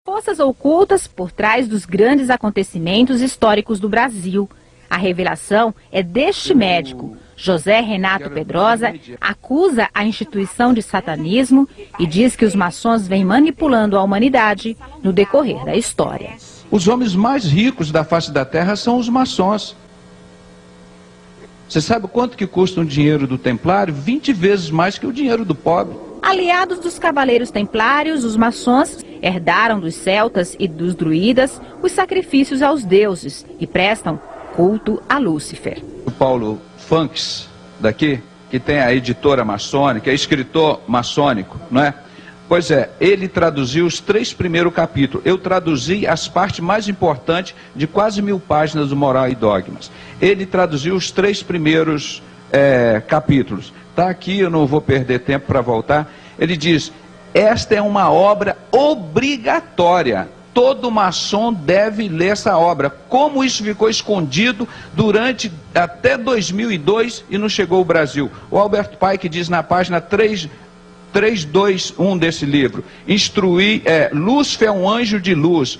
Forças ocultas por trás dos grandes acontecimentos históricos do Brasil. A revelação é deste médico. José Renato Pedrosa acusa a instituição de satanismo e diz que os maçons vêm manipulando a humanidade no decorrer da história. Os homens mais ricos da face da terra são os maçons. Você sabe quanto que custa um dinheiro do templário? 20 vezes mais que o dinheiro do pobre. Aliados dos cavaleiros templários, os maçons herdaram dos celtas e dos druidas os sacrifícios aos deuses e prestam culto a Lúcifer. O Paulo Funks, daqui, que tem a editora maçônica, é escritor maçônico, não é? Pois é, ele traduziu os 3 primeiros capítulos. Eu traduzi as partes mais importantes de quase 1000 páginas do Moral e Dogmas. Ele traduziu os 3 primeiros capítulos. Está aqui, eu não vou perder tempo para voltar. Ele diz, esta é uma obra obrigatória. Todo maçom deve ler essa obra. Como isso ficou escondido durante até 2002 e não chegou ao Brasil? O Albert Pike diz na página 321 desse livro, Lúcifer é um anjo de luz.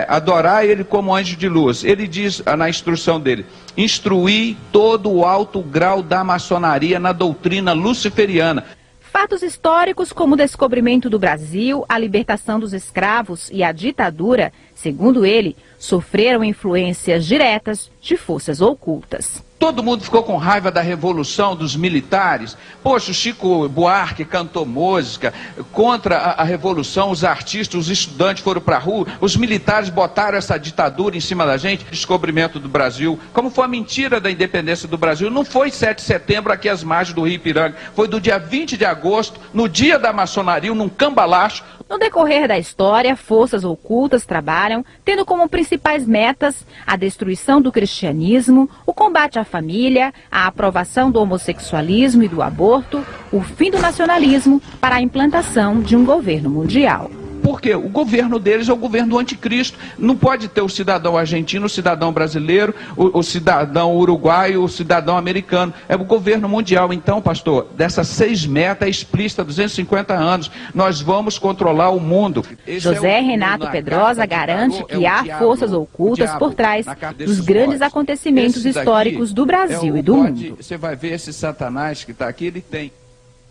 Adorar ele como anjo de luz. Ele diz na instrução dele, instruir todo o alto grau da maçonaria na doutrina luciferiana. Fatos históricos como o descobrimento do Brasil, a libertação dos escravos e a ditadura, segundo ele, sofreram influências diretas de forças ocultas. Todo mundo ficou com raiva da revolução dos militares. Poxa, o Chico Buarque cantou música contra a revolução, os artistas, os estudantes foram para a rua, os militares botaram essa ditadura em cima da gente. Descobrimento do Brasil, como foi a mentira da independência do Brasil. Não foi 7 de setembro aqui às margens do Rio Ipiranga, foi do dia 20 de agosto, no dia da maçonaria, num cambalacho. No decorrer da história, forças ocultas trabalham tendo como principais metas a destruição do cristianismo, o combate à família, a aprovação do homossexualismo e do aborto, o fim do nacionalismo para a implantação de um governo mundial. Porque o governo deles é o governo do anticristo. Não pode ter o cidadão argentino, o cidadão brasileiro, o cidadão uruguaio, o cidadão americano. É o governo mundial. Então, pastor, dessas 6 metas explícitas, 250 anos, nós vamos controlar o mundo. José Renato Pedrosa garante que há forças ocultas por trás dos grandes acontecimentos históricos do Brasil e do mundo. Você vai ver esse Satanás que está aqui, ele tem.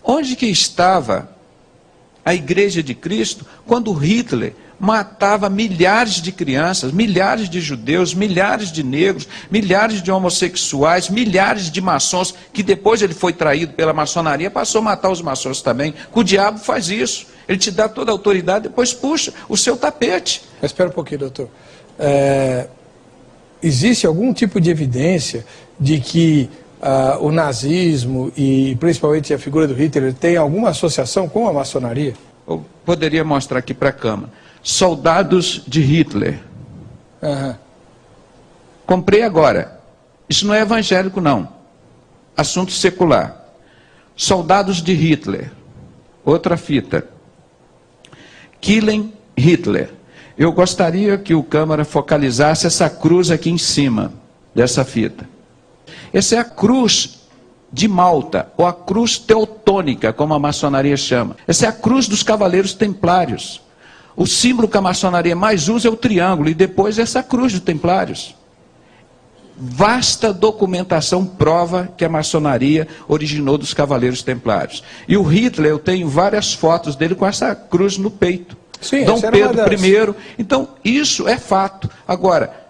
Onde que estava a Igreja de Cristo quando Hitler matava milhares de crianças, milhares de judeus, milhares de negros, milhares de homossexuais, milhares de maçons, que depois ele foi traído pela maçonaria, passou a matar os maçons também. O diabo faz isso. Ele te dá toda a autoridade, depois puxa o seu tapete. Mas espera um pouquinho, doutor. Existe algum tipo de evidência de que o nazismo e principalmente a figura do Hitler tem alguma associação com a maçonaria? Eu poderia mostrar aqui para a Câmara. Soldados de Hitler. Comprei agora. Isso não é evangélico, não. Assunto secular. Soldados de Hitler. Outra fita. Killing Hitler. Eu gostaria que o Câmara focalizasse essa cruz aqui em cima dessa fita. Essa é a cruz de Malta, ou a cruz teutônica, como a maçonaria chama. Essa é a cruz dos cavaleiros templários. O símbolo que a maçonaria mais usa é o triângulo, e depois essa cruz dos templários. Vasta documentação prova que a maçonaria originou dos cavaleiros templários. E o Hitler, eu tenho várias fotos dele com essa cruz no peito. Sim, Dom Pedro I. Então, isso é fato. Agora,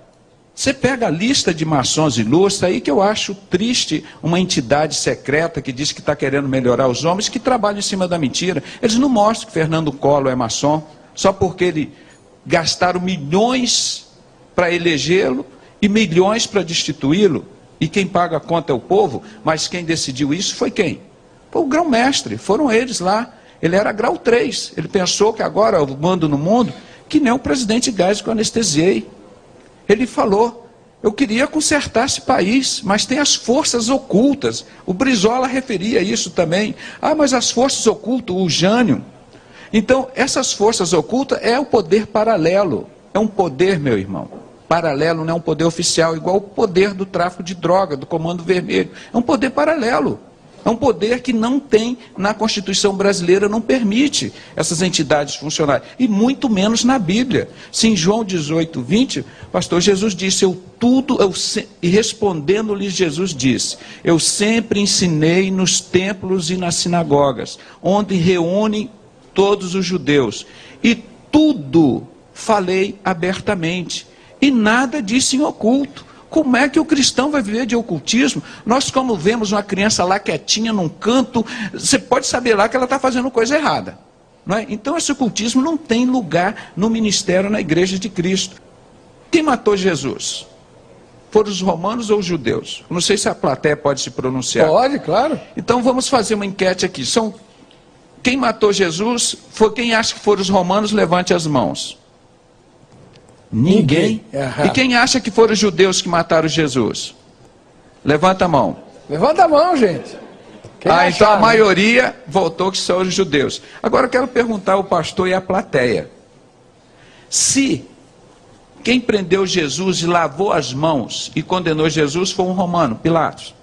você pega a lista de maçons ilustres, aí que eu acho triste uma entidade secreta que diz que está querendo melhorar os homens, que trabalha em cima da mentira. Eles não mostram que Fernando Collor é maçom, só porque ele gastaram milhões para elegê-lo e milhões para destituí-lo. E quem paga a conta é o povo, mas quem decidiu isso foi quem? Foi o grão-mestre, foram eles lá. Ele era grau 3, ele pensou que agora eu mando no mundo, que nem o presidente Geisel que eu anestesiei. Ele falou, eu queria consertar esse país, mas tem as forças ocultas. O Brizola referia isso também. Mas as forças ocultas, o Jânio. Então, essas forças ocultas é o poder paralelo. É um poder, meu irmão, paralelo, não é um poder oficial, igual o poder do tráfico de droga, do Comando Vermelho. É um poder paralelo. É um poder que não tem na Constituição brasileira, não permite essas entidades funcionarem. E muito menos na Bíblia. Se em João 18, 20, pastor Jesus disse, e respondendo-lhes Jesus disse, eu sempre ensinei nos templos e nas sinagogas, onde reúnem todos os judeus, e tudo falei abertamente, e nada disse em oculto. Como é que o cristão vai viver de ocultismo? Nós, como vemos uma criança lá quietinha num canto, você pode saber lá que ela está fazendo coisa errada. Não é? Então esse ocultismo não tem lugar no ministério, na igreja de Cristo. Quem matou Jesus? Foram os romanos ou os judeus? Não sei se a plateia pode se pronunciar. Pode, claro. Então vamos fazer uma enquete aqui. Quem matou Jesus? Quem acha que foram os romanos? Levante as mãos. Ninguém. E quem acha que foram os judeus que mataram Jesus? Levanta a mão. Levanta a mão, gente. Então a maioria votou que são os judeus. Agora eu quero perguntar ao pastor e à plateia. Se quem prendeu Jesus e lavou as mãos e condenou Jesus foi um romano, Pilatos.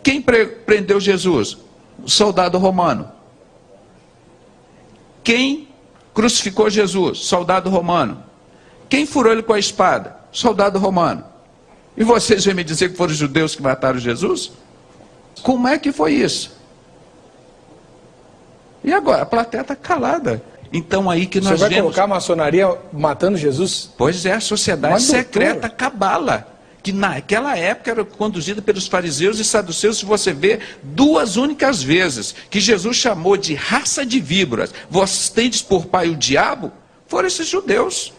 Quem prendeu Jesus? O soldado romano. Quem crucificou Jesus? Soldado romano. Quem furou ele com a espada? Soldado romano. E vocês vêm me dizer que foram os judeus que mataram Jesus? Como é que foi isso? E agora? A plateia está calada. Então aí que nós vemos... Você vai vemos... colocar a maçonaria matando Jesus? Pois é, a sociedade secreta Cabala, que naquela época era conduzida pelos fariseus e saduceus. Se você vê, 2 únicas vezes que Jesus chamou de raça de víboras, vós tendes por pai o diabo, foram esses judeus,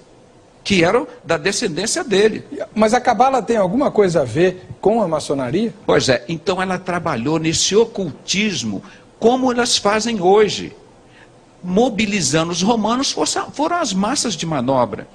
que eram da descendência dele. Mas a Cabala tem alguma coisa a ver com a maçonaria? Pois é, então ela trabalhou nesse ocultismo, como elas fazem hoje, mobilizando os romanos, foram as massas de manobra.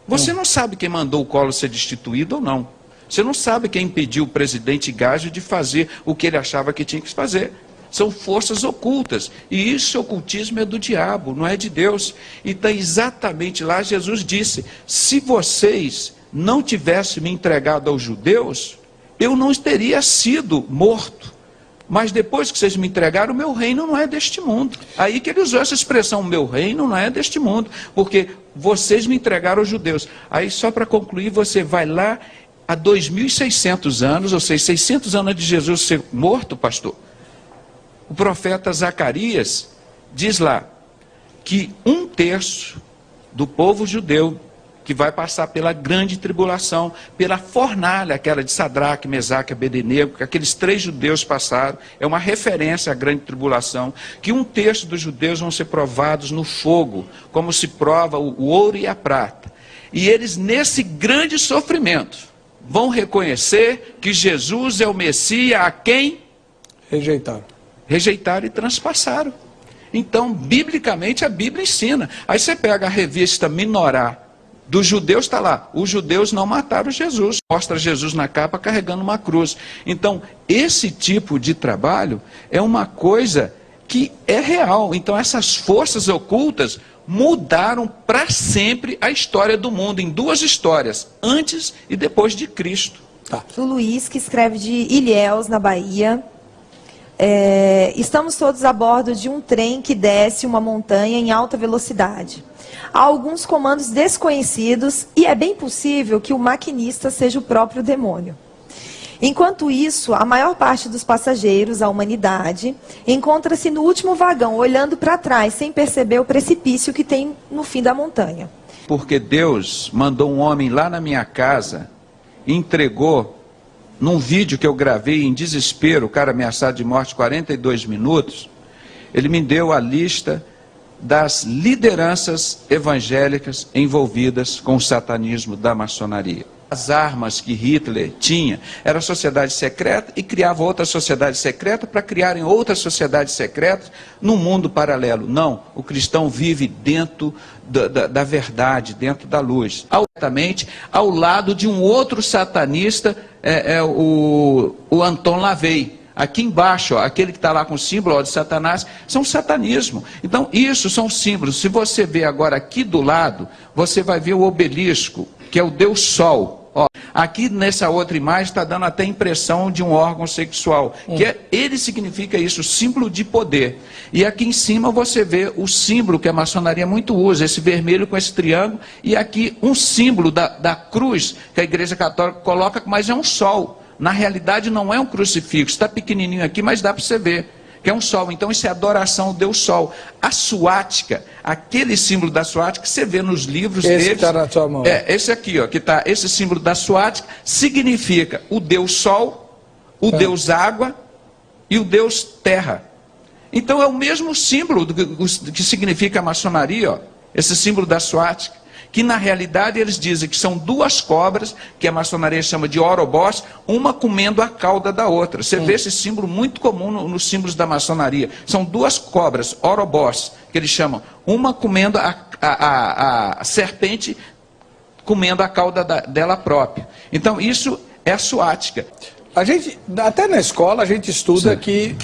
Você não sabe quem mandou o Collor ser destituído ou não. Você não sabe quem impediu o presidente Gágio de fazer o que ele achava que tinha que fazer. São forças ocultas. E esse ocultismo é do diabo, não é de Deus. E está exatamente lá, Jesus disse, se vocês não tivessem me entregado aos judeus, eu não teria sido morto. Mas depois que vocês me entregaram, o meu reino não é deste mundo. Aí que ele usou essa expressão, meu reino não é deste mundo. Porque vocês me entregaram aos judeus. Aí só para concluir, você vai lá há 2.600 anos, ou seja, 600 anos de Jesus ser morto, pastor. O profeta Zacarias diz lá que 1/3 do povo judeu que vai passar pela grande tribulação, pela fornalha, aquela de Sadraque, Mesaque e Abednego, que aqueles 3 judeus passaram, é uma referência à grande tribulação, que 1/3 dos judeus vão ser provados no fogo, como se prova o ouro e a prata. E eles, nesse grande sofrimento, vão reconhecer que Jesus é o Messias a quem? Rejeitaram e transpassaram. Então, biblicamente, a Bíblia ensina. Aí você pega a revista Minorá dos judeus, está lá, os judeus não mataram Jesus. Mostra Jesus na capa carregando uma cruz. Então, esse tipo de trabalho é uma coisa que é real. Então, essas forças ocultas mudaram para sempre a história do mundo, em 2 histórias, antes e depois de Cristo. O Luiz, que escreve de Ilhéus, na Bahia. Estamos todos a bordo de um trem que desce uma montanha em alta velocidade. Há alguns comandos desconhecidos e é bem possível que o maquinista seja o próprio demônio. Enquanto isso, a maior parte dos passageiros, a humanidade, encontra-se no último vagão, olhando para trás, sem perceber o precipício que tem no fim da montanha. Porque Deus mandou um homem lá na minha casa e entregou, num vídeo que eu gravei em desespero, o cara ameaçado de morte, 42 minutos, ele me deu a lista das lideranças evangélicas envolvidas com o satanismo da maçonaria. As armas que Hitler tinha era a sociedade secreta e criava outra sociedade secreta para criarem outras sociedades secretas num mundo paralelo. Não, o cristão vive dentro da verdade, dentro da luz. Altamente ao lado de um outro satanista, o Anton LaVey. Aqui embaixo, ó, aquele que está lá com o símbolo de Satanás, são satanismo. Então, isso são símbolos. Se você ver agora aqui do lado, você vai ver o obelisco, que é o Deus Sol. Ó, Aqui nessa outra imagem está dando até a impressão de um órgão sexual, ele significa isso, símbolo de poder. E aqui em cima você vê o símbolo que a maçonaria muito usa, esse vermelho com esse triângulo, e aqui um símbolo da cruz que a Igreja Católica coloca, mas é um sol. Na realidade não é um crucifixo, está pequenininho aqui, mas dá para você ver que é um sol. Então isso é adoração ao Deus Sol. A suástica, aquele símbolo da suástica, você vê nos livros deles. Esse está na tua mão. Esse aqui, ó, que tá, esse símbolo da suástica significa o Deus Sol, o Deus Água e o Deus Terra. Então é o mesmo símbolo que significa a maçonaria, ó, esse símbolo da suástica, que na realidade eles dizem que são duas cobras, que a maçonaria chama de orobós, uma comendo a cauda da outra. Você vê esse símbolo muito comum nos símbolos da maçonaria. São duas cobras, orobós, que eles chamam. Uma comendo a serpente, comendo a cauda dela própria. Então isso é a suástica. A gente, até na escola, a gente estuda que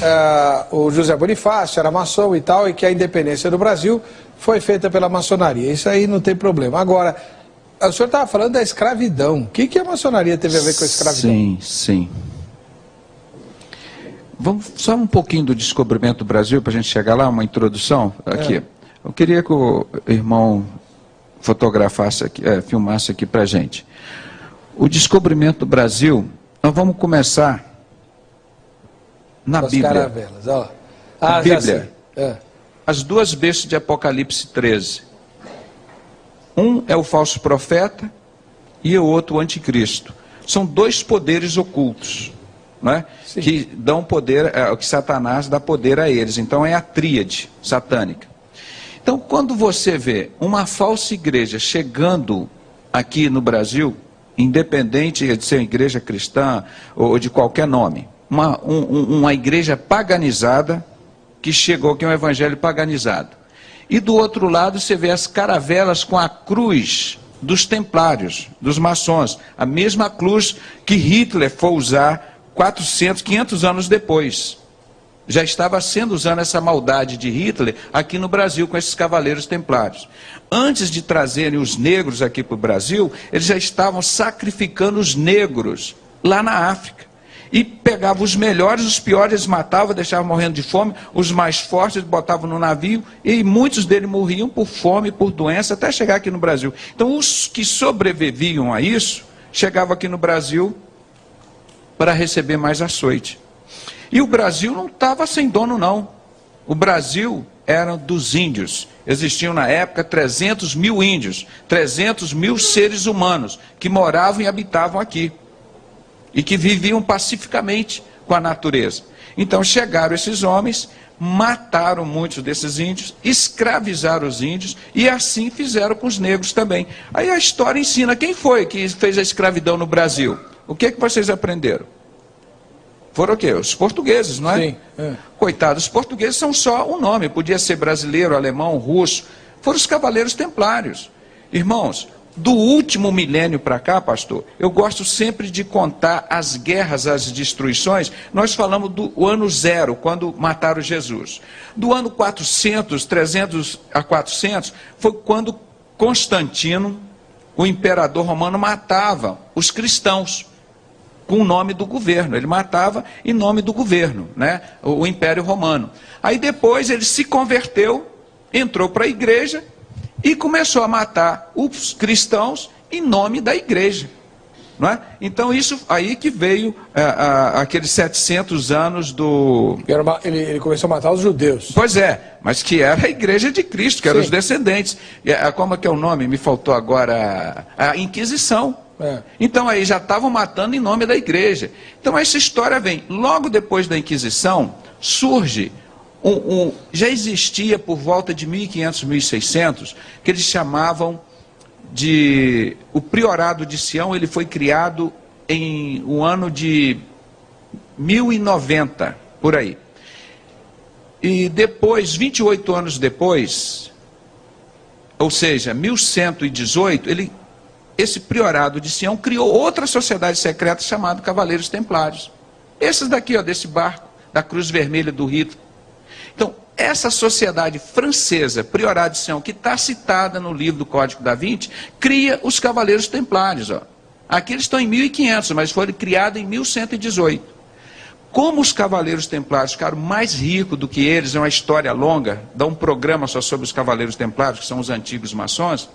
o José Bonifácio era maçom e tal, e que a independência do Brasil foi feita pela maçonaria. Isso aí não tem problema. Agora, o senhor estava falando da escravidão. O que a maçonaria teve a ver com a escravidão? Sim, sim. Vamos só um pouquinho do descobrimento do Brasil, para a gente chegar lá, uma introdução aqui. Eu queria que o irmão fotografasse aqui, filmasse aqui para a gente. O descobrimento do Brasil, nós vamos começar na As Bíblia. caravelas, ó. A Bíblia. Já As duas bestas de Apocalipse 13. Um é o falso profeta e o outro o anticristo. São dois poderes ocultos, né? Que dão poder, que Satanás dá poder a eles. Então é a tríade satânica. Então quando você vê uma falsa igreja chegando aqui no Brasil, independente de ser uma igreja cristã ou de qualquer nome, uma igreja paganizada, que chegou, que é um evangelho paganizado. E do outro lado você vê as caravelas com a cruz dos templários, dos maçons, a mesma cruz que Hitler foi usar 500 anos depois. Já estava sendo usando essa maldade de Hitler aqui no Brasil com esses cavaleiros templários. Antes de trazerem os negros aqui para o Brasil, eles já estavam sacrificando os negros lá na África. E pegavam os melhores, os piores eles matavam, deixavam morrendo de fome, os mais fortes eles botavam no navio, e muitos deles morriam por fome, por doença, até chegar aqui no Brasil. Então os que sobreviviam a isso, chegavam aqui no Brasil para receber mais açoite. E o Brasil não estava sem dono não, o Brasil era dos índios. Existiam na época 300 mil índios, 300 mil seres humanos, que moravam e habitavam aqui. E que viviam pacificamente com a natureza. Então chegaram esses homens, mataram muitos desses índios, escravizaram os índios, e assim fizeram com os negros também. Aí a história ensina, quem foi que fez a escravidão no Brasil? O que vocês aprenderam? Foram o quê? Os portugueses, não é? Sim. Coitados, os portugueses são só um nome, podia ser brasileiro, alemão, russo. Foram os cavaleiros templários. Irmãos, do último milênio para cá, pastor, eu gosto sempre de contar as guerras, as destruições. Nós falamos do ano 0, quando mataram Jesus. Do ano 400, 300 a 400, foi quando Constantino, o imperador romano, matava os cristãos com o nome do governo. Ele matava em nome do governo, né? O Império Romano. Aí depois ele se converteu, entrou para a igreja, e começou a matar os cristãos em nome da igreja. Não é? Então isso aí que veio aqueles 700 anos do... Ele começou a matar os judeus. Pois é, mas que era a igreja de Cristo, que eram os descendentes. Como é que é o nome? Me faltou agora a Inquisição. Então aí já estavam matando em nome da igreja. Então essa história vem. Logo depois da Inquisição, surge... já existia por volta de 1500, 1600, que eles chamavam de... O Priorado de Sião, ele foi criado em o ano de 1090, por aí. E depois, 28 anos depois, ou seja, 1118, esse Priorado de Sião criou outra sociedade secreta chamada Cavaleiros Templários. Esses daqui, ó, desse barco, da Cruz Vermelha do Hitler. Então, essa sociedade francesa, Priorado de Sião, que está citada no livro do Código da Vinci, cria os Cavaleiros Templários. Ó. Aqui eles estão em 1500, mas foram criados em 1118. Como os Cavaleiros Templários ficaram mais ricos do que eles, é uma história longa, dá um programa só sobre os Cavaleiros Templários, que são os antigos maçons,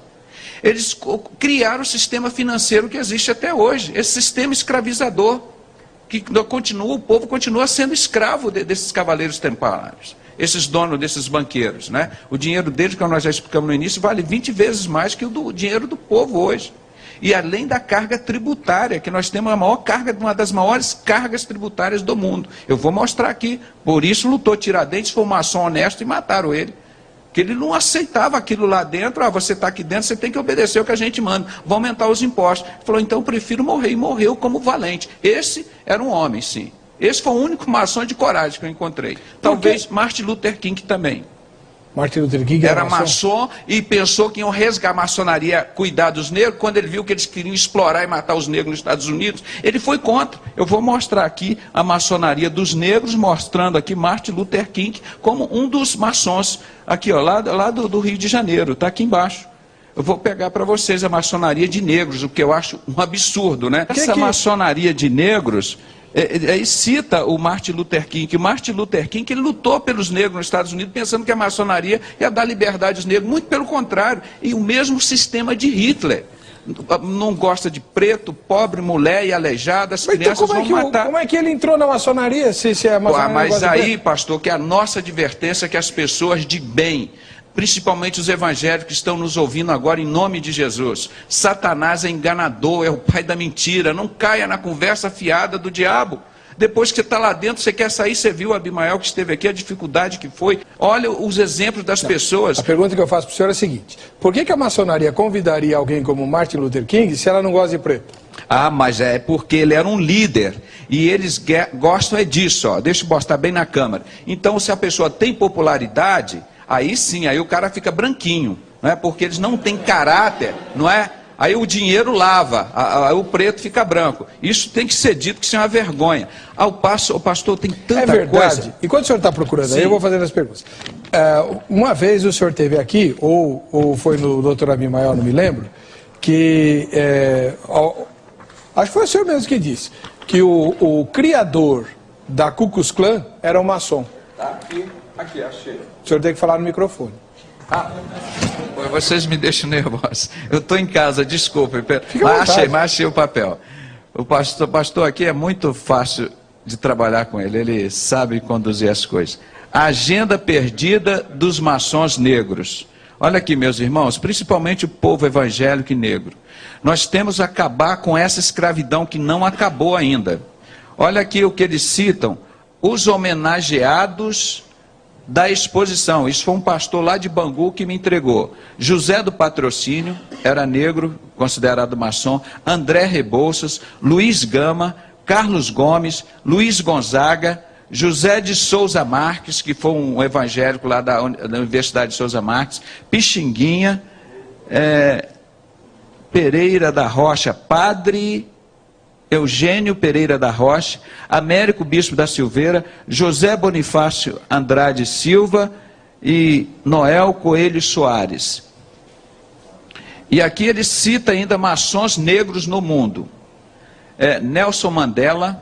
eles criaram o sistema financeiro que existe até hoje, esse sistema escravizador, que continua, o povo continua sendo escravo desses Cavaleiros Templários, esses donos desses banqueiros, né? O dinheiro deles, como nós já explicamos no início, vale 20 vezes mais que o dinheiro do povo hoje. E além da carga tributária, que nós temos a maior carga, uma das maiores cargas tributárias do mundo. Eu vou mostrar aqui. Por isso lutou Tiradentes, foi um maçom honesto e mataram ele. Porque ele não aceitava aquilo lá dentro. Ah, você está aqui dentro, você tem que obedecer o que a gente manda. Vão aumentar os impostos. Ele falou, então eu prefiro morrer. E morreu como valente. Esse era um homem, sim. Esse foi o único maçom de coragem que eu encontrei. Talvez Martin Luther King também. Martin Luther King era maçom e pensou que iam resgatar a maçonaria, cuidar dos negros. Quando ele viu que eles queriam explorar e matar os negros nos Estados Unidos, ele foi contra. Eu vou mostrar aqui a maçonaria dos negros, mostrando aqui Martin Luther King como um dos maçons, aqui ó, lá do Rio de Janeiro, está aqui embaixo. Eu vou pegar para vocês a maçonaria de negros, o que eu acho um absurdo, né? Essa maçonaria de negros... Aí cita o Martin Luther King, que o Martin Luther King ele lutou pelos negros nos Estados Unidos, pensando que a maçonaria ia dar liberdade aos negros, muito pelo contrário, e o mesmo sistema de Hitler. Não gosta de preto, pobre, mulher e aleijada, as crianças vão matar. Como é que ele entrou na maçonaria, se a maçonaria mas aí, pastor, que a nossa advertência é que as pessoas de bem, principalmente os evangélicos que estão nos ouvindo agora em nome de Jesus. Satanás é enganador, é o pai da mentira. Não caia na conversa fiada do diabo. Depois que você está lá dentro, você quer sair, você viu o Abimael que esteve aqui, a dificuldade que foi. Olha os exemplos das pessoas. A pergunta que eu faço para o senhor é a seguinte: por que a maçonaria convidaria alguém como Martin Luther King se ela não gosta de preto? Ah, mas é porque ele era um líder. E eles gostam é disso, ó. Deixa eu mostrar bem na câmera. Então, se a pessoa tem popularidade... Aí sim, aí o cara fica branquinho, não é? Porque eles não têm caráter, não é? Aí o dinheiro lava, o preto fica branco. Isso tem que ser dito, que isso é uma vergonha. O pastor tem tanta coisa. E quando o senhor está procurando, aí eu vou fazer as perguntas. Uma vez o senhor esteve aqui, ou foi no doutor Abimael, não me lembro, que, acho que foi o senhor mesmo que disse, que o criador da Ku Klux Klan era um maçom. Tá aqui, achei. O senhor tem que falar no microfone. Vocês me deixam nervoso. Eu estou em casa, desculpe. Mas achei o papel. O pastor aqui é muito fácil de trabalhar com ele. Ele sabe conduzir as coisas. A agenda perdida dos maçons negros. Olha aqui, meus irmãos, principalmente o povo evangélico e negro. Nós temos que acabar com essa escravidão que não acabou ainda. Olha aqui o que eles citam. Os homenageados da exposição. Isso foi um pastor lá de Bangu que me entregou. José do Patrocínio, era negro, considerado maçom. André Rebouças, Luiz Gama, Carlos Gomes, Luiz Gonzaga, José de Souza Marques, que foi um evangélico lá da Universidade de Souza Marques, Pixinguinha, Pereira da Rocha, Padre Eugênio Pereira da Rocha, Américo Bispo da Silveira, José Bonifácio Andrade Silva e Noel Coelho Soares. E aqui ele cita ainda maçons negros no mundo. Nelson Mandela,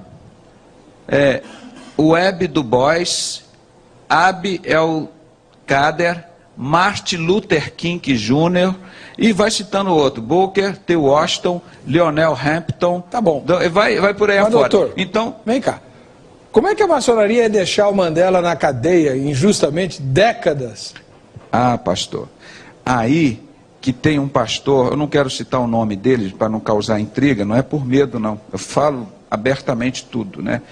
Webb Du Bois, Abi El Kader, Martin Luther King Jr., e vai citando outro, Booker T. Washington, Lionel Hampton. Tá bom. Vai por aí afora. Doutor, então, vem cá. Como é que a maçonaria ia deixar o Mandela na cadeia injustamente décadas? Ah, pastor, aí que tem um pastor, eu não quero citar o nome dele para não causar intriga, não é por medo não, eu falo abertamente tudo, né?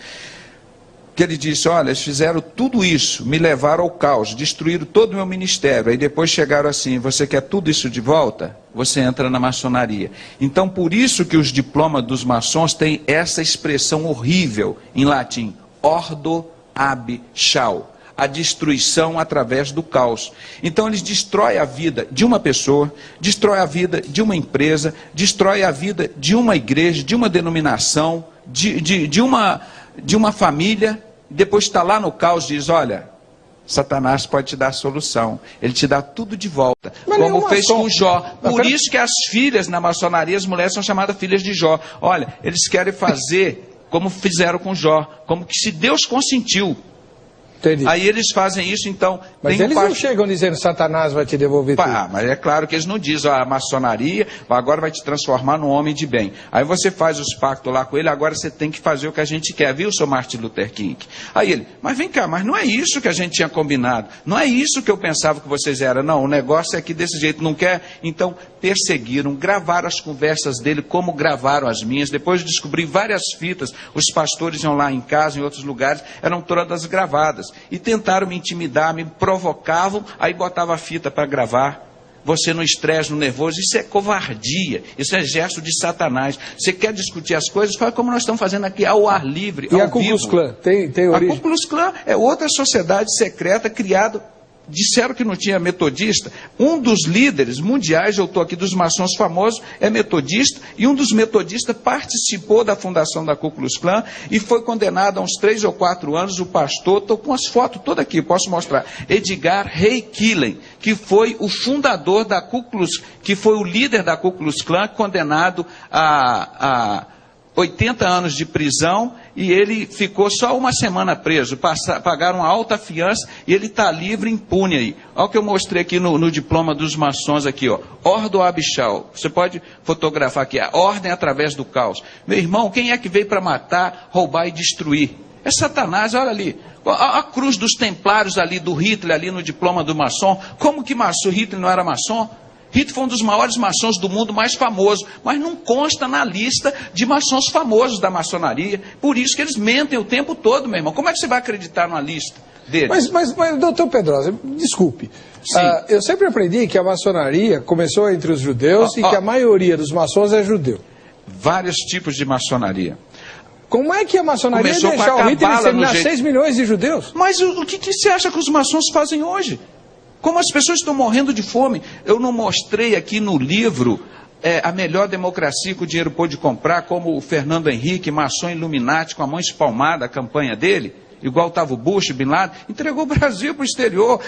Que ele disse, olha, eles fizeram tudo isso, me levaram ao caos, destruíram todo o meu ministério, aí depois chegaram assim, você quer tudo isso de volta? Você entra na maçonaria. Então, por isso que os diplomas dos maçons têm essa expressão horrível em latim, ordo ab chao, a destruição através do caos. Então, eles destroem a vida de uma pessoa, destroem a vida de uma empresa, destroem a vida de uma igreja, de uma denominação, de uma família. Depois está lá no caos e diz, olha, Satanás pode te dar a solução. Ele te dá tudo de volta. Mas como fez maçom. com Jó. Por isso que as filhas na maçonaria, as mulheres são chamadas filhas de Jó. Olha, eles querem fazer como fizeram com Jó. Como que se Deus consentiu. Entendi. Aí eles fazem isso, então... Mas eles não chegam dizendo Satanás vai te devolver tudo. Mas é claro que eles não dizem, a maçonaria agora vai te transformar num homem de bem. Aí você faz os pactos lá com ele, agora você tem que fazer o que a gente quer, viu, seu Martin Luther King? Aí ele, mas vem cá, mas não é isso que a gente tinha combinado, não é isso que eu pensava que vocês eram, não, o negócio é que desse jeito não quer. Então perseguiram, gravaram as conversas dele como gravaram as minhas, depois de descobrir várias fitas, os pastores iam lá em casa, em outros lugares, eram todas gravadas. E tentaram me intimidar, me provocavam, aí botava a fita para gravar. Você no estresse, no nervoso, isso é covardia, isso é gesto de Satanás. Você quer discutir as coisas, fala como nós estamos fazendo aqui ao ar livre, ao vivo. E a Ku Klux Klan tem origem? A Ku Klux Klan é outra sociedade secreta criada. Disseram que não tinha metodista. Um dos líderes mundiais, eu estou aqui dos maçons famosos, é metodista, e um dos metodistas participou da fundação da Ku Klux Klan e foi condenado a uns 3 ou 4 anos. O pastor, estou com as fotos todas aqui, posso mostrar. Edgar Ray Killen, que foi o fundador da Ku Klux, que foi o líder da Ku Klux Klan, condenado a 80 anos de prisão, e ele ficou só uma semana preso. Pagaram uma alta fiança e ele está livre, impune aí. Olha o que eu mostrei aqui no diploma dos maçons aqui, ó. Ordo Abishal. Você pode fotografar aqui, a ordem através do caos. Meu irmão, quem é que veio para matar, roubar e destruir? É Satanás, olha ali. A cruz dos templários ali, do Hitler, ali no diploma do maçom. Como que Hitler não era maçom? Hitler foi um dos maiores maçons do mundo, mais famoso, mas não consta na lista de maçons famosos da maçonaria. Por isso que eles mentem o tempo todo, meu irmão. Como é que você vai acreditar numa lista deles? Mas doutor Pedrosa, desculpe. Eu sempre aprendi que a maçonaria começou entre os judeus e que a maioria dos maçons é judeu. Vários tipos de maçonaria. Como é que a maçonaria ia deixar o Hitler exterminar 6 milhões de judeus? Mas o que você acha que os maçons fazem hoje? Como as pessoas estão morrendo de fome. Eu não mostrei aqui no livro a melhor democracia que o dinheiro pôde comprar, como o Fernando Henrique, maçom Illuminati, com a mão espalmada, a campanha dele, igual estava o Bush, Bin Laden, entregou o Brasil para o exterior,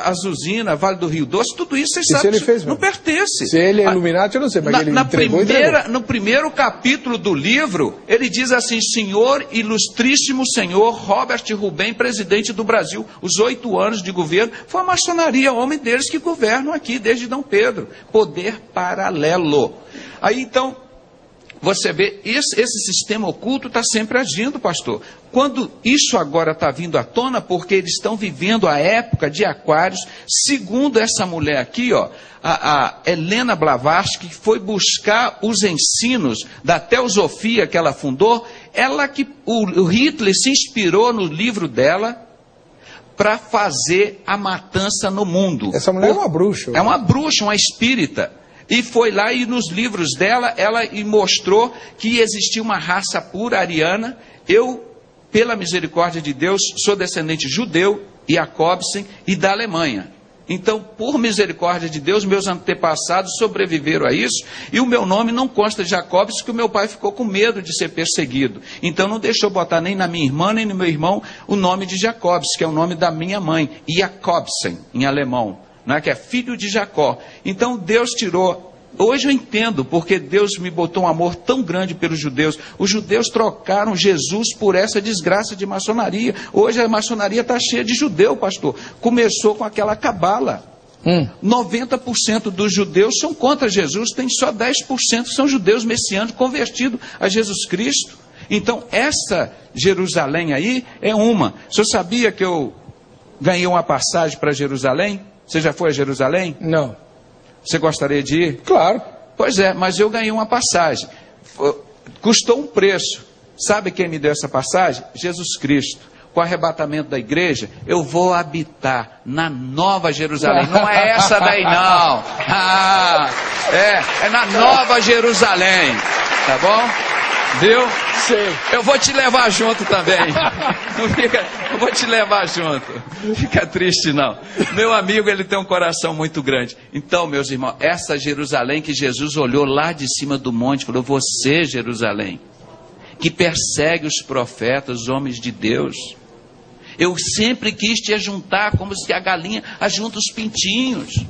as usinas, Vale do Rio Doce, tudo isso vocês sabem, ele fez, não pertence. Se ele é Illuminati, eu não sei, mas ele entregou. No primeiro capítulo do livro, ele diz assim: Senhor, ilustríssimo senhor Robert Rubem, presidente do Brasil, os 8 anos de governo, foi a maçonaria, homem deles que governam aqui desde Dom Pedro, poder paralelo. Aí então, você vê, esse sistema oculto está sempre agindo, pastor. Quando isso agora está vindo à tona, porque eles estão vivendo a época de Aquários, segundo essa mulher aqui, ó, a Helena Blavatsky, que foi buscar os ensinos da teosofia que ela fundou, o Hitler se inspirou no livro dela para fazer a matança no mundo. Essa mulher é uma bruxa. É uma bruxa, uma espírita. E foi lá e nos livros dela, ela mostrou que existia uma raça pura ariana. Eu, pela misericórdia de Deus, sou descendente judeu, Jacobsen e da Alemanha. Então, por misericórdia de Deus, meus antepassados sobreviveram a isso. E o meu nome não consta de Jacobsen, porque o meu pai ficou com medo de ser perseguido. Então, não deixou botar nem na minha irmã, nem no meu irmão, o nome de Jacobsen, que é o nome da minha mãe. Jacobsen, em alemão. Não é, que é filho de Jacó. Então Deus tirou. Hoje eu entendo porque Deus me botou um amor tão grande pelos judeus. Os judeus trocaram Jesus por essa desgraça de maçonaria. Hoje a maçonaria está cheia de judeu, pastor. Começou com aquela cabala. 90% dos judeus são contra Jesus, tem só 10% que são judeus messiânicos convertidos a Jesus Cristo. Então essa Jerusalém aí é uma. O senhor sabia que eu ganhei uma passagem para Jerusalém? Você já foi a Jerusalém? Não. Você gostaria de ir? Claro. Pois é, mas eu ganhei uma passagem. Custou um preço. Sabe quem me deu essa passagem? Jesus Cristo. Com o arrebatamento da igreja, eu vou habitar na Nova Jerusalém. Não é essa daí não. É na Nova Jerusalém. Tá bom? Viu? Sei. Eu vou te levar junto também. Eu vou te levar junto. Não fica triste não. Meu amigo, ele tem um coração muito grande. Então, meus irmãos, essa Jerusalém que Jesus olhou lá de cima do monte e falou: você, Jerusalém, que persegue os profetas, os homens de Deus. Eu sempre quis te ajuntar, como se a galinha ajunta os pintinhos.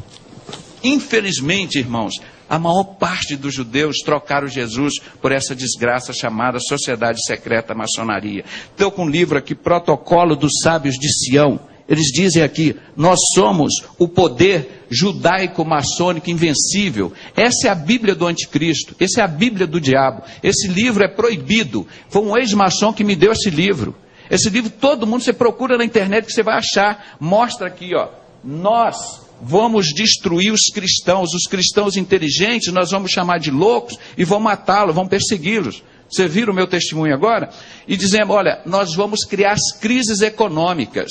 Infelizmente, irmãos, a maior parte dos judeus trocaram Jesus por essa desgraça chamada sociedade secreta maçonaria. Estou com um livro aqui, Protocolo dos Sábios de Sião. Eles dizem aqui, nós somos o poder judaico-maçônico invencível. Essa é a Bíblia do anticristo, essa é a Bíblia do diabo. Esse livro é proibido. Foi um ex-maçom que me deu esse livro. Esse livro todo mundo, você procura na internet que você vai achar. Mostra aqui, ó, nós vamos destruir os cristãos inteligentes, nós vamos chamar de loucos e vamos matá-los, vamos persegui-los. Você viram o meu testemunho agora? E dizemos, olha, nós vamos criar as crises econômicas.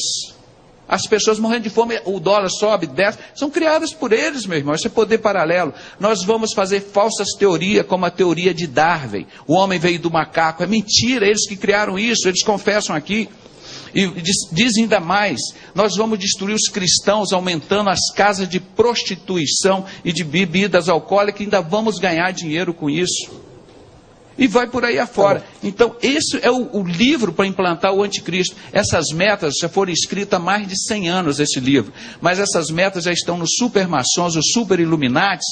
As pessoas morrendo de fome, o dólar sobe, desce, são criadas por eles, meu irmão, esse é poder paralelo. Nós vamos fazer falsas teorias, como a teoria de Darwin, o homem veio do macaco, é mentira, eles que criaram isso, eles confessam aqui. E dizem ainda mais, nós vamos destruir os cristãos, aumentando as casas de prostituição e de bebidas alcoólicas, e ainda vamos ganhar dinheiro com isso. E vai por aí afora. Então, esse é o livro para implantar o anticristo. Essas metas já foram escritas há mais de 100 anos, esse livro. Mas essas metas já estão nos supermaçons, os super iluminatis,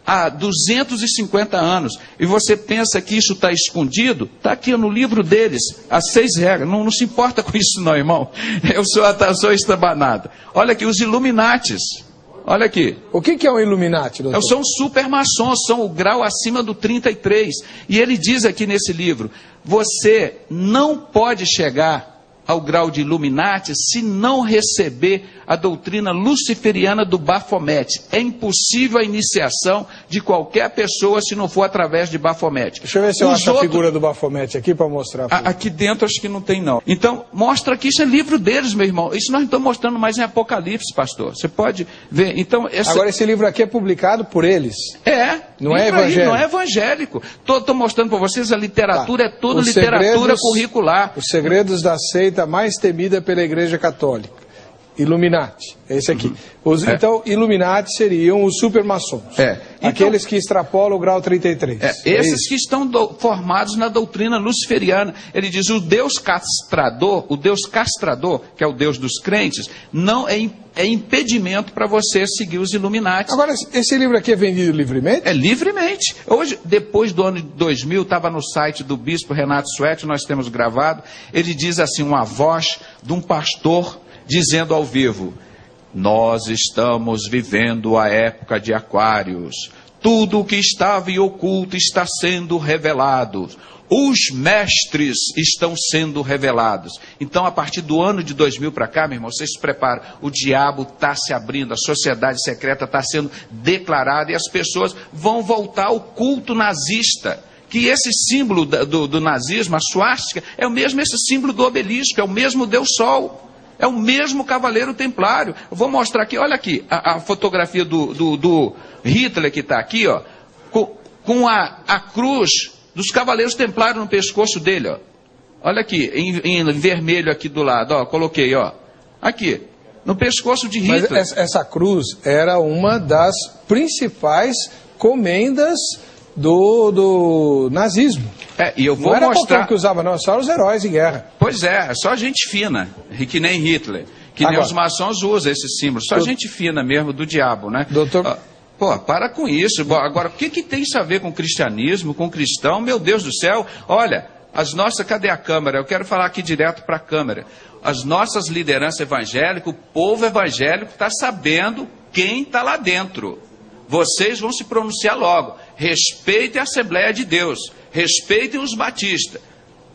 há 250 anos. E você pensa que isso está escondido? Está aqui no livro deles, as 6 regras. Não se importa com isso não, irmão. Eu sou estabanado. Olha aqui, os iluminatis. Olha aqui. O que é um Illuminati, doutor? São supermaçons, são o grau acima do 33. E ele diz aqui nesse livro, você não pode chegar ao grau de Illuminati se não receber a doutrina luciferiana do Baphomet. É impossível a iniciação de qualquer pessoa se não for através de Baphomet. Deixa eu ver se eu acho a figura do Baphomet aqui para mostrar. Aqui dentro acho que não tem não. Então, mostra aqui, isso é livro deles, meu irmão. Isso nós não estamos mostrando mais em Apocalipse, pastor. Você pode ver. Então, agora esse livro aqui é publicado por eles. Não é evangélico. Não é evangélico. Estou mostrando para vocês, a literatura é toda literatura curricular. Os segredos da seita mais temida pela Igreja Católica. Illuminati, é esse aqui. Então, Illuminati seriam os supermaçons. Aqueles que extrapolam o grau 33. Esses que estão formados na doutrina luciferiana. Ele diz, o Deus castrador, que é o Deus dos crentes, não é impedimento para você seguir os Illuminati. Agora, esse livro aqui é vendido livremente? É livremente. Hoje, depois do ano de 2000, estava no site do bispo Renato Suete, nós temos gravado, ele diz assim, uma voz de um pastor dizendo ao vivo, nós estamos vivendo a época de Aquários, tudo o que estava em oculto está sendo revelado, os mestres estão sendo revelados. Então, a partir do ano de 2000 para cá, meu irmão, vocês se preparam, o diabo está se abrindo, a sociedade secreta está sendo declarada e as pessoas vão voltar ao culto nazista. Que esse símbolo do nazismo, a suástica, é o mesmo esse símbolo do obelisco, é o mesmo Deus Sol. É o mesmo Cavaleiro Templário. Eu vou mostrar aqui, olha aqui, a fotografia do Hitler que está aqui, ó, com a cruz dos Cavaleiros Templários no pescoço dele, ó. Olha aqui, em vermelho aqui do lado, ó, coloquei, ó. Aqui, no pescoço de Hitler. Mas essa cruz era uma das principais comendas do nazismo. E eu vou não era mostrar. qualquer que usava, não, só os heróis de guerra. Pois é só gente fina, que nem Hitler, que nem os maçons usam esse símbolo, só gente fina mesmo do diabo, né? Doutor... para com isso. Agora, o que tem isso a ver com cristianismo, com cristão? Meu Deus do céu, olha, cadê a câmera? Eu quero falar aqui direto para a câmera. As nossas lideranças evangélicas, o povo evangélico está sabendo quem está lá dentro. Vocês vão se pronunciar logo. Respeitem a Assembleia de Deus. Respeitem os batistas.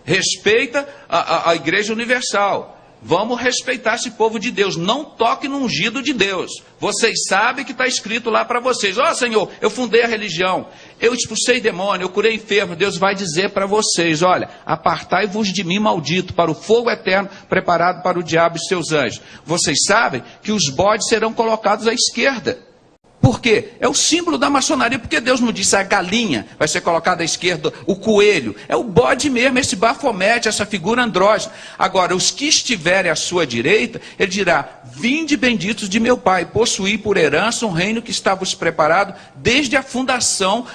Respeita a Igreja Universal. Vamos respeitar esse povo de Deus. Não toque no ungido de Deus. Vocês sabem que está escrito lá para vocês. Ó, Senhor, eu fundei a religião. Eu expulsei demônio, eu curei enfermo. Deus vai dizer para vocês, olha, apartai-vos de mim, maldito, para o fogo eterno preparado para o diabo e seus anjos. Vocês sabem que os bodes serão colocados à esquerda. Por quê? É o símbolo da maçonaria, porque Deus não disse a galinha vai ser colocada à esquerda, o coelho. É o bode mesmo, esse Baphomet, essa figura andrógena. Agora, os que estiverem à sua direita, ele dirá, vinde benditos de meu Pai, possuí por herança um reino que está vos preparado desde a fundação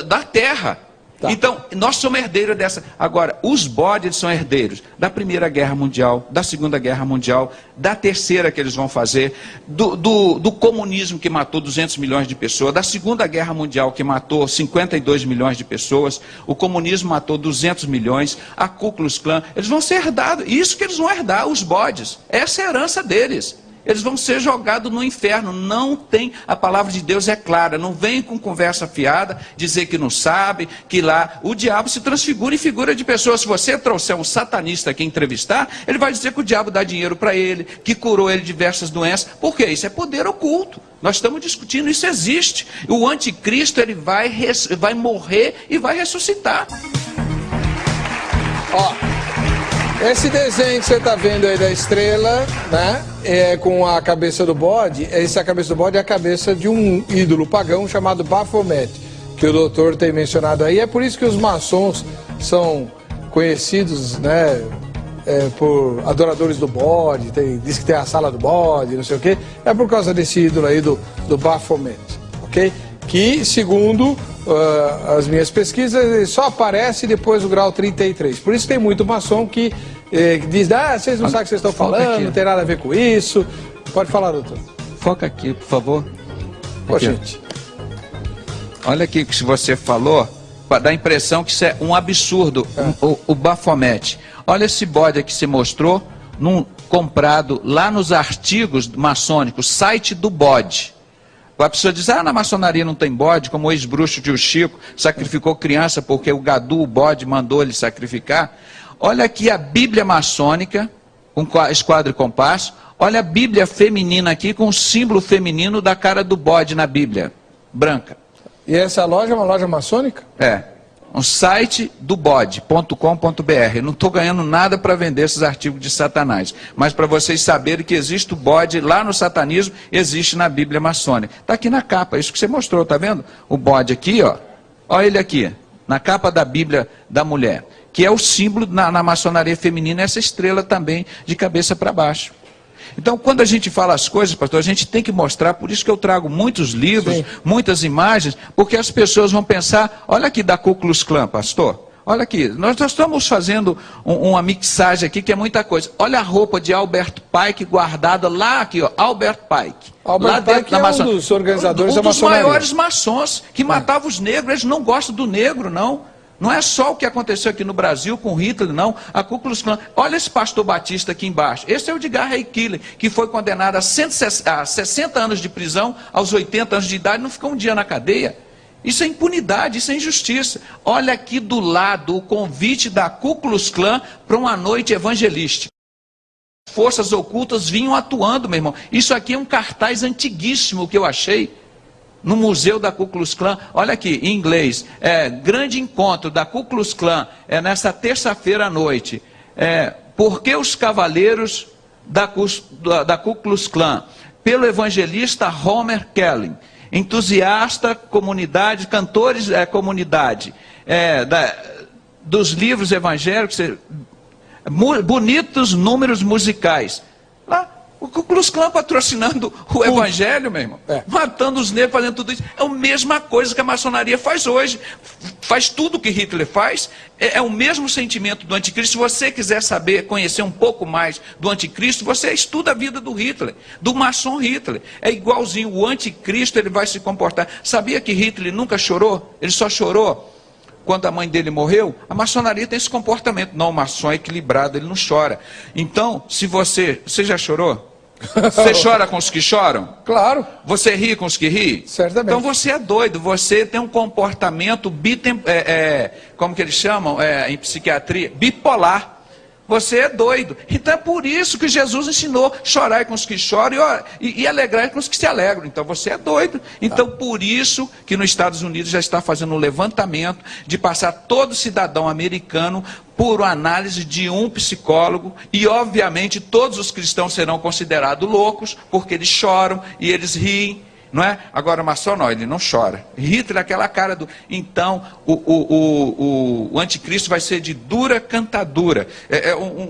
da terra. Tá. Então, nós somos herdeiros dessa. Agora, os bodes são herdeiros da Primeira Guerra Mundial, da Segunda Guerra Mundial, da Terceira que eles vão fazer, do comunismo que matou 200 milhões de pessoas, da Segunda Guerra Mundial que matou 52 milhões de pessoas, o comunismo matou 200 milhões, a Ku Klux Klan, eles vão ser herdados. Isso que eles vão herdar, os bodes. Essa é a herança deles. Eles vão ser jogados no inferno. Não tem, a palavra de Deus é clara. Não vem com conversa fiada, dizer que não sabe, que lá o diabo se transfigura em figura de pessoas. Se você trouxer um satanista aqui entrevistar, ele vai dizer que o diabo dá dinheiro para ele, que curou ele de diversas doenças. Por quê? Isso é poder oculto. Nós estamos discutindo, isso existe. O anticristo, ele vai morrer e vai ressuscitar. Ó. Esse desenho que você está vendo aí da estrela, né, com a cabeça do bode, a cabeça do bode é a cabeça de um ídolo pagão chamado Baphomet, que o doutor tem mencionado aí. É por isso que os maçons são conhecidos, né, por adoradores do bode, diz que tem a sala do bode, não sei o quê. É por causa desse ídolo aí do Baphomet, ok? Que, segundo as minhas pesquisas, ele só aparece depois do grau 33. Por isso tem muito maçom que diz, vocês não sabem o que vocês estão falando, não tem nada a ver com isso. Pode falar, doutor. Foca aqui, por favor. Ô, gente. Olha aqui que você falou, dá a impressão que isso é um absurdo, o Baphomet. Olha esse bode aqui que você mostrou, comprado lá nos artigos maçônicos, site do bode. A pessoa diz, na maçonaria não tem bode, como o ex-bruxo tio Chico sacrificou criança porque o Gadu, o bode, mandou ele sacrificar. Olha aqui a Bíblia maçônica, com esquadro e compasso. Olha a Bíblia feminina aqui, com o símbolo feminino da cara do bode na Bíblia, branca. E essa loja é uma loja maçônica? É. Um site do bode.com.br. Não estou ganhando nada para vender esses artigos de Satanás. Mas para vocês saberem que existe o bode lá no satanismo, existe na Bíblia maçônica. Está aqui na capa, isso que você mostrou, tá vendo? O bode aqui, ó. Olha ele aqui, na capa da Bíblia da mulher. Que é o símbolo na maçonaria feminina, essa estrela também de cabeça para baixo. Então, quando a gente fala as coisas, pastor, a gente tem que mostrar, por isso que eu trago muitos livros, sim, muitas imagens, porque as pessoas vão pensar, olha aqui da Ku Klux Klan, pastor, olha aqui, nós estamos fazendo uma mixagem aqui que é muita coisa. Olha a roupa de Albert Pike guardada lá aqui, ó, Albert Pike. Albert Pike é um dos organizadores da maçonaria. Um dos maiores maçons que matavam os negros, eles não gostam do negro, não. Não é só o que aconteceu aqui no Brasil com Hitler, não. A Ku Klux Klan. Olha esse pastor batista aqui embaixo. Esse é o Edgar Reikiller, que foi condenado a 60 anos de prisão, aos 80 anos de idade, não ficou um dia na cadeia. Isso é impunidade, isso é injustiça. Olha aqui do lado o convite da Ku Klux Klan para uma noite evangelística. Forças ocultas vinham atuando, meu irmão. Isso aqui é um cartaz antiguíssimo que eu achei no museu da Ku Klux Klan. Olha aqui, em inglês, grande encontro da Ku Klux Klan, nessa terça-feira à noite. Por que os cavaleiros da Ku Klux Klan? Pelo evangelista Homer Kelly, entusiasta, comunidade, cantores, comunidade, dos livros evangélicos, bonitos números musicais. Lá, o Ku Klux Klan patrocinando o evangelho, meu irmão. Matando os negros, fazendo tudo isso. É a mesma coisa que a maçonaria faz hoje. Faz tudo o que Hitler faz. É o mesmo sentimento do anticristo. Se você quiser saber, conhecer um pouco mais do anticristo, você estuda a vida do Hitler, do maçom Hitler. É igualzinho. O anticristo, ele vai se comportar. Sabia que Hitler nunca chorou? Ele só chorou quando a mãe dele morreu. A maçonaria tem esse comportamento. Não, o maçom é equilibrado, ele não chora. Então, se você já chorou? Você chora com os que choram? Claro. Você ri com os que ri? Certamente. Então você é doido, você tem um comportamento como que eles chamam em psiquiatria? Bipolar. Você é doido. Então é por isso que Jesus ensinou: chorar com os que choram e alegrar com os que se alegram. Então você é doido. Então por isso que nos Estados Unidos já está fazendo um levantamento de passar todo cidadão americano por análise de um psicólogo, e obviamente todos os cristãos serão considerados loucos, porque eles choram e eles riem. Não é? Agora o maçom não, ele não chora. Hitler, aquela cara do... Então, o anticristo vai ser de dura cantadura.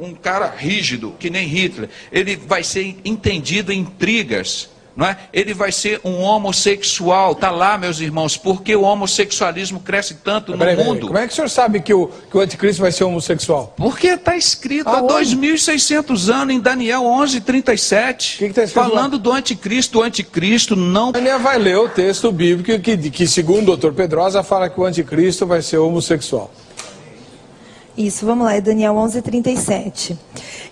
Um cara rígido, que nem Hitler. Ele vai ser entendido em intrigas, não é? Ele vai ser um homossexual. Está lá, meus irmãos, porque o homossexualismo cresce tanto no mundo. Como é que o senhor sabe que o anticristo vai ser homossexual? Porque está escrito há 2.600 anos em Daniel 11:37, que tá escrito falando lá? do anticristo. O anticristo não... Daniel vai ler o texto bíblico que segundo o Dr. Pedrosa, fala que o anticristo vai ser homossexual. Isso, vamos lá, é Daniel 11:37.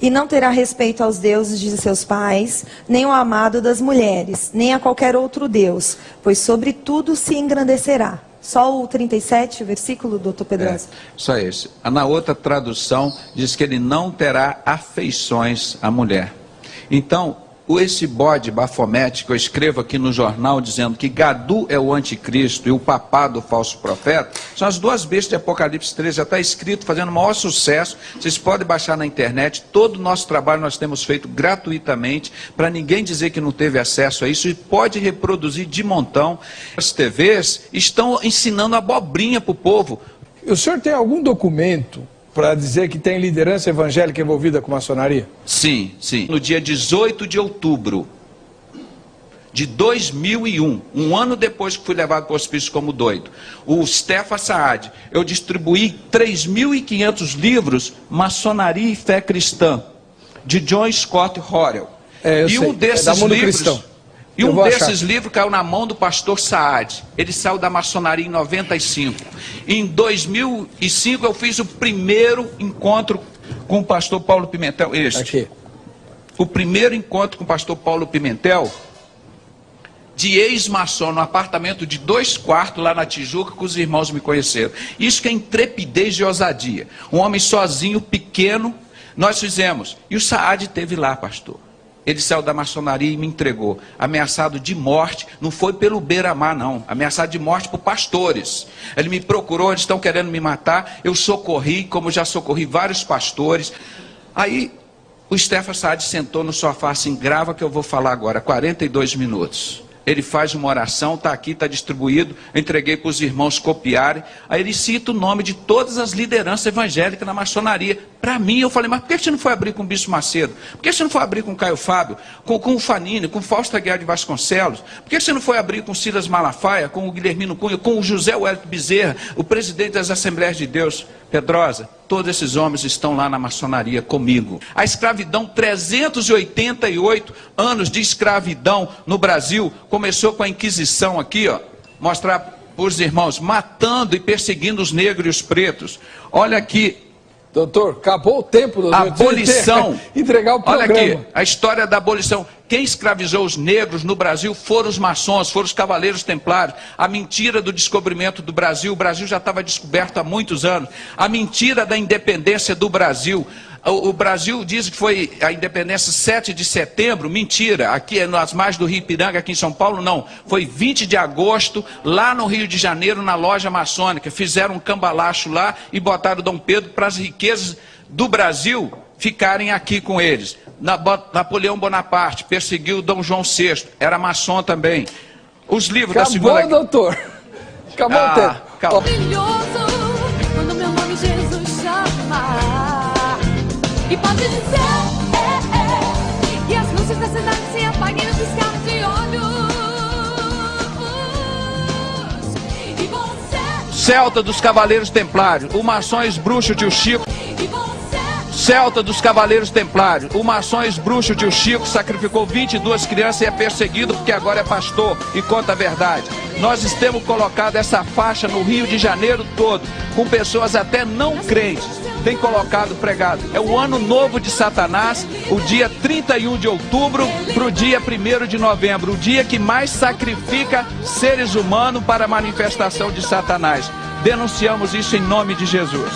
E não terá respeito aos deuses de seus pais, nem ao amado das mulheres, nem a qualquer outro deus, pois sobre tudo se engrandecerá. Só o 37, o versículo, doutor Pedrosa? Só esse. Na outra tradução, diz que ele não terá afeições à mulher. Então, esse bode Bafomete, que eu escrevo aqui no jornal, dizendo que Gadu é o anticristo e o papado o falso profeta, são as duas bestas de Apocalipse 13, já está escrito, fazendo o maior sucesso. Vocês podem baixar na internet, todo o nosso trabalho nós temos feito gratuitamente, para ninguém dizer que não teve acesso a isso, e pode reproduzir de montão. As TVs estão ensinando abobrinha para o povo. O senhor tem algum documento para dizer que tem liderança evangélica envolvida com maçonaria? Sim, sim. No dia 18 de outubro de 2001, um ano depois que fui levado para o hospício como doido, o Stefan Saad, eu distribuí 3.500 livros, Maçonaria e Fé Cristã, de John Scott Horrell. E um desses livros... E um desses livros caiu na mão do pastor Saad. Ele saiu da maçonaria em 95. Em 2005 eu fiz o primeiro encontro com o pastor Paulo Pimentel. Aqui. O primeiro encontro com o pastor Paulo Pimentel, de ex-maçom, no apartamento de 2 quartos lá na Tijuca, que os irmãos me conheceram. Isso que é intrepidez e ousadia. Um homem sozinho, pequeno, nós fizemos. E o Saad esteve lá, pastor. Ele saiu da maçonaria e me entregou, ameaçado de morte, não foi pelo beira-mar não, ameaçado de morte por pastores. Ele me procurou, eles estão querendo me matar, eu socorri, como já socorri vários pastores. Aí o Stefan Saad sentou no sofá assim, grava que eu vou falar agora, 42 minutos. Ele faz uma oração, está aqui, está distribuído, eu entreguei para os irmãos copiarem. Aí ele cita o nome de todas as lideranças evangélicas na maçonaria. Para mim, eu falei, mas por que você não foi abrir com o Bispo Macedo? Por que você não foi abrir com o Caio Fábio? Com o Fanini, com o Fausto Aguiar de Vasconcelos? Por que você não foi abrir com o Silas Malafaia, com o Guilhermino Cunha, com o José Wellington Bezerra, o presidente das Assembleias de Deus? Pedrosa, todos esses homens estão lá na maçonaria comigo. A escravidão, 388 anos de escravidão no Brasil, começou com a Inquisição aqui, ó, mostrar para os irmãos, matando e perseguindo os negros e os pretos. Olha aqui. Doutor, acabou o tempo, doutor. Abolição. Entregar o programa. Olha aqui, a história da abolição. Quem escravizou os negros no Brasil foram os maçons, foram os cavaleiros templários. A mentira do descobrimento do Brasil, o Brasil já estava descoberto há muitos anos. A mentira da independência do Brasil. O Brasil diz que foi a independência 7 de setembro, mentira, aqui nas margens do Rio Ipiranga, aqui em São Paulo, não. Foi 20 de agosto, lá no Rio de Janeiro, na loja maçônica. Fizeram um cambalacho lá e botaram Dom Pedro para as riquezas do Brasil ficarem aqui com eles. Napoleão Bonaparte perseguiu Dom João VI, era maçom também. Os livros da Segunda Guerra... doutor. Acabou o tempo. Acabou. Brilhoso, quando meu nome Jesus chama. E pode dizer, que as luzes da cidade se apaguem no piscar de olhos. E você... Celta dos Cavaleiros Templários, o maçons bruxo tio Chico. E você... Celta dos Cavaleiros Templários, o maçons bruxo tio Chico sacrificou 22 crianças e é perseguido porque agora é pastor e conta a verdade. Nós temos colocado essa faixa no Rio de Janeiro todo, com pessoas até não crentes. Tem colocado pregado. É o ano novo de Satanás, o dia 31 de outubro para o dia 1º de novembro, o dia que mais sacrifica seres humanos para a manifestação de Satanás. Denunciamos isso em nome de Jesus.